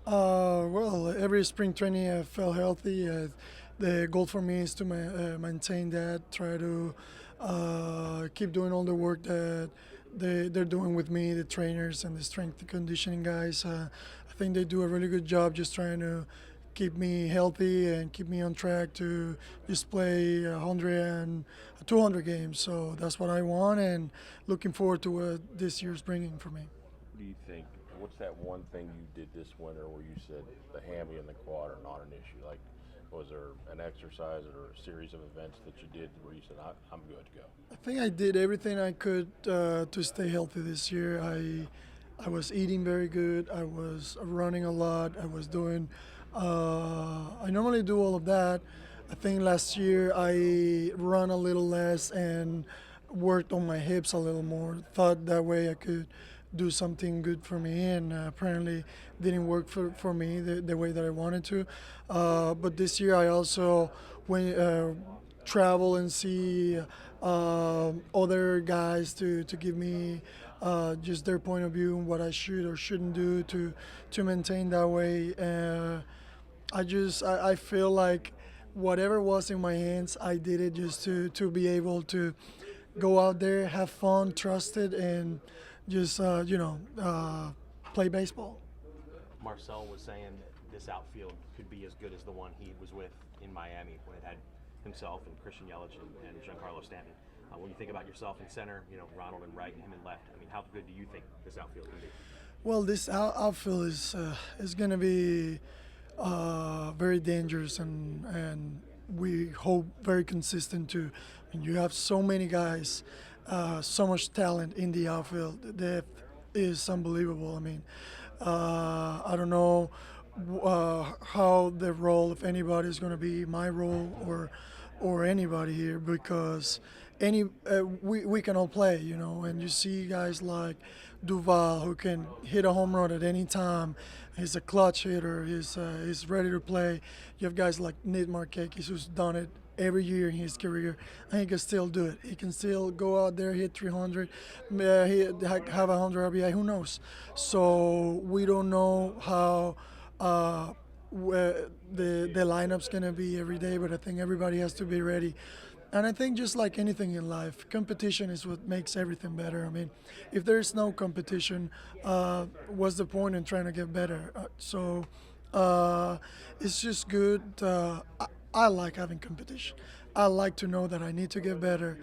Well, every spring training I felt healthy. The goal for me is to maintain that, try to keep doing all the work that they're doing with me, the trainers and the strength and conditioning guys. I think they do a really good job just trying to keep me healthy and keep me on track to just play 100 and 200 games. So that's what I want, and looking forward to what this year's bringing for me. What do you think? What's that one thing you did this winter where you said the hammy and the quad are not an issue? Like, was there an exercise or a series of events that you did where you said, I'm good to go? I think I did everything I could to stay healthy this year. I was eating very good. I was running a lot. I was doing. I normally do all of that. I think last year I run a little less and worked on my hips a little more. Thought that way I could do something good for me, and apparently didn't work for me the way that I wanted to. But this year I also went travel and see other guys to give me just their point of view and what I should or shouldn't do to maintain that way. I feel like whatever was in my hands, I did it just to be able to go out there, have fun, trust it, and just play baseball. Marcel was saying that this outfield could be as good as the one he was with in Miami when it had himself and Christian Yelich and Giancarlo Stanton. When you think about yourself in center, Ronald and right and him in left, I mean, how good do you think this outfield can be? Well, this outfield is going to be very dangerous, and we hope very consistent too. I mean, you have so many guys, so much talent in the outfield. The depth is unbelievable. I mean, I don't know how the role, if anybody, is going to be my role or anybody here, because we can all play, and you see guys like Duval who can hit a home run at any time. He's a clutch hitter. He's ready to play. You have guys like Nate Markakis who's done it every year in his career, and he can still do it. He can still go out there, hit 300, have 100 RBI. Who knows? So we don't know how where the lineup's gonna be every day, but I think everybody has to be ready. And I think just like anything in life, competition is what makes everything better. I mean, if there's no competition, what's the point in trying to get better? Uh, it's just good. I like having competition. I like to know that I need to get better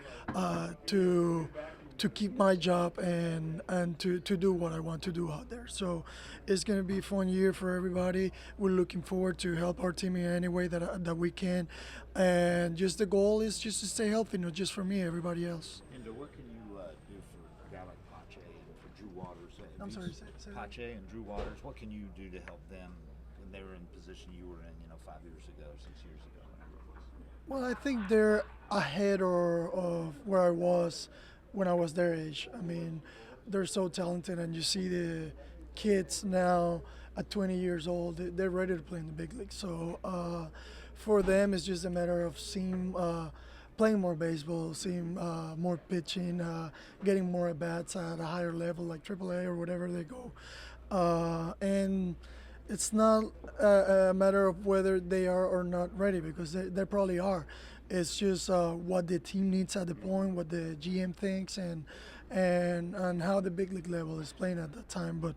to keep my job and to do what I want to do out there. So it's going to be a fun year for everybody. We're looking forward to help our team in any way that we can. And just the goal is just to stay healthy, not just for me, everybody else. And what can you do for a guy like Pache and for Drew Waters? I'm sorry, say that. Pache and Drew Waters, what can you do to help them when they were in the position you were in, 5 years ago, 6 years ago, whatever it was? Well, I think they're ahead of where I was when I was their age. I mean, they're so talented, and you see the kids now at 20 years old, they're ready to play in the big league. So for them, it's just a matter of seeing, playing more baseball, seeing more pitching, getting more at bats at a higher level like AAA or whatever they go. And it's not a matter of whether they are or not ready, because they probably are. It's just what the team needs at the point, what the GM thinks, and how the big league level is playing at that time. But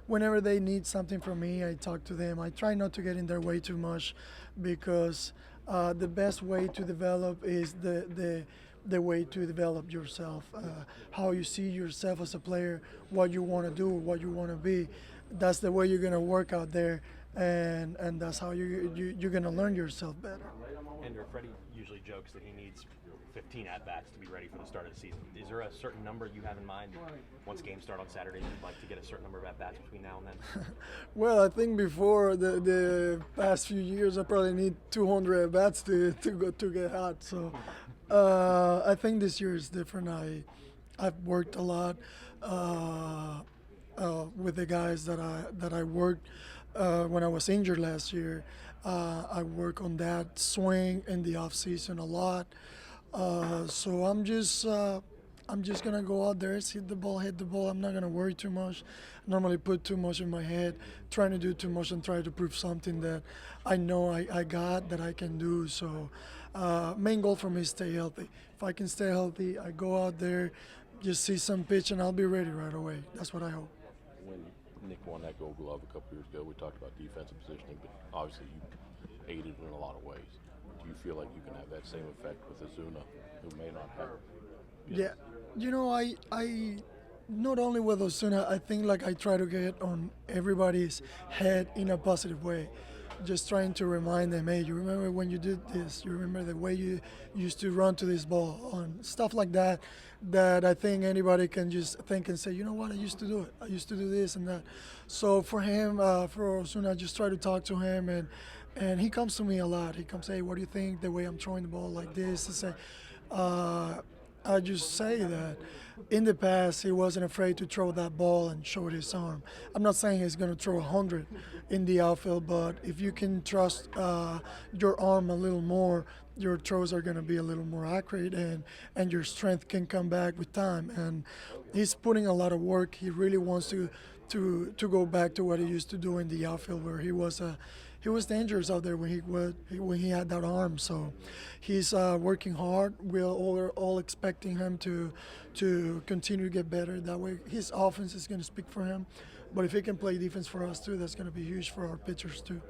whenever they need something from me, I talk to them. I try not to get in their way too much, because the best way to develop is the way to develop yourself, how you see yourself as a player, what you want to do, what you want to be. That's the way you're going to work out there, and that's how you're going to learn yourself better. And Freddie usually jokes that he needs 15 at-bats to be ready for the start of the season. Is there a certain number you have in mind? Once games start on Saturday, you'd like to get a certain number of at-bats between now and then? Well, I think before the past few years, I probably need 200 at bats to get hot. So I think this year is different. I've worked a lot with the guys that I worked when I was injured last year. I work on that swing in the off season a lot. So I'm just gonna go out there, hit the ball, hit the ball. I'm not gonna worry too much. Normally put too much in my head, trying to do too much and try to prove something that I know I got that I can do. So main goal for me is stay healthy. If I can stay healthy, I go out there, just see some pitch, and I'll be ready right away. That's what I hope. When Nick won that Gold Glove a couple years ago, we talked about defensive positioning, but obviously you aided in a lot of ways. Do you feel like you can have that same effect with Ozuna, who may not have? Yeah, you know, I not only with Osuna, I think like I try to get on everybody's head in a positive way. Just trying to remind them, hey, you remember when you did this? You remember the way you used to run to this ball on stuff like that. That I think anybody can just think and say, you know what, I used to do it. I used to do this and that. So for him, for Osuna, I just try to talk to him and he comes to me a lot. He comes, hey, what do you think the way I'm throwing the ball like this? To say, I just say that in the past he wasn't afraid to throw that ball and show his arm. I'm not saying he's going to throw 100 in the outfield, but if you can trust your arm a little more, your throws are going to be a little more accurate, and your strength can come back with time. And he's putting a lot of work. He really wants to go back to what he used to do in the outfield, where he was dangerous out there when he had that arm. So he's working hard. We're all expecting him to continue to get better. That way, his offense is going to speak for him. But if he can play defense for us too, that's going to be huge for our pitchers too.